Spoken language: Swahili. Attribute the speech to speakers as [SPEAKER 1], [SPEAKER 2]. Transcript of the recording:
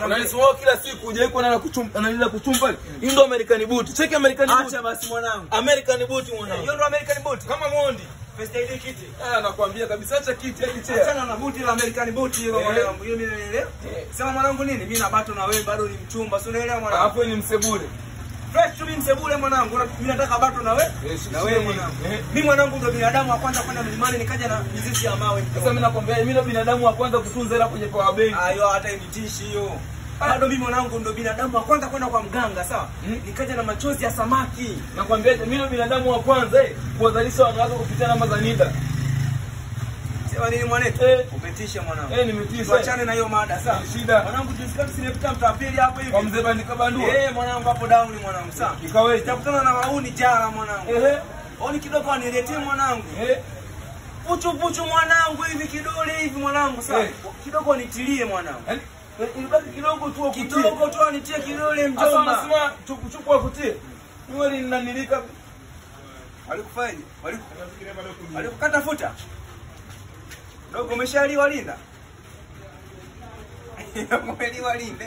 [SPEAKER 1] Unanisumbua kila siku hujaiko na kuchumba. Hii ndo American boot. Check American boot.
[SPEAKER 2] Acha basi mwanangu.
[SPEAKER 1] American boot mwanangu.
[SPEAKER 2] Hiyo ndo American boot.
[SPEAKER 1] Kama Mondi.
[SPEAKER 2] First aid kit.
[SPEAKER 1] Nakwambia kabisa acha kiti hiki
[SPEAKER 2] Achana na boot la American boot hilo mwanangu. Hiyo mimi naelewa. Sema mwanangu nini? Mimi na bato na wewe bado ni mchumba. Si unaelewa mwanangu?
[SPEAKER 1] Hapo ni msebule.
[SPEAKER 2] Fresh tu mimi msebule mwanangu. Mimi nataka bato na wewe. Na wewe mwanangu. Mimi mwanangu ndo binadamu wa kwanza kwenda mlimani nikaja na mizizi ya mawe.
[SPEAKER 1] Sasa mimi nakwambia mimi ndo binadamu wa kwanza kutunza hela kwenye power bank.
[SPEAKER 2] Hayo hata initishi hiyo. Bado mimi mwanangu ndo binadamu wa kwanza kwenda kwa mganga, sawa? Nikaja na machozi ya samaki.
[SPEAKER 1] Nakwambia mimi ndo binadamu wa kwanza kuwazalisha wanawake kupitia namba za NIDA.
[SPEAKER 2] Sema nini mwanetu? Umetisha mwanangu.
[SPEAKER 1] Nimetisha.
[SPEAKER 2] Tuachane na hiyo mada, sawa?
[SPEAKER 1] Shida.
[SPEAKER 2] Mwanangu tusikati sinepita mtapeli hapo hivi.
[SPEAKER 1] Kwa mzee Bandika Bandua.
[SPEAKER 2] Mwanangu hapo down mwanangu, sawa?
[SPEAKER 1] Ikawe
[SPEAKER 2] tutakutana na wauni jara mwanangu. Oni kidogo aniletee mwanangu. Puchu mwanangu hivi kidole hivi mwanangu, sawa? Kidogo nitilie mwanangu.
[SPEAKER 1] Ilibaki kidogo tu akutie.
[SPEAKER 2] Kidogo tu anitie kidole mjomba.
[SPEAKER 1] Sasa unasema chukuchukua akutie. Wewe ninanilika.
[SPEAKER 2] Walikufaje? Walikukata futa. Dogo umeshaliwa linda. Umeliwa linda.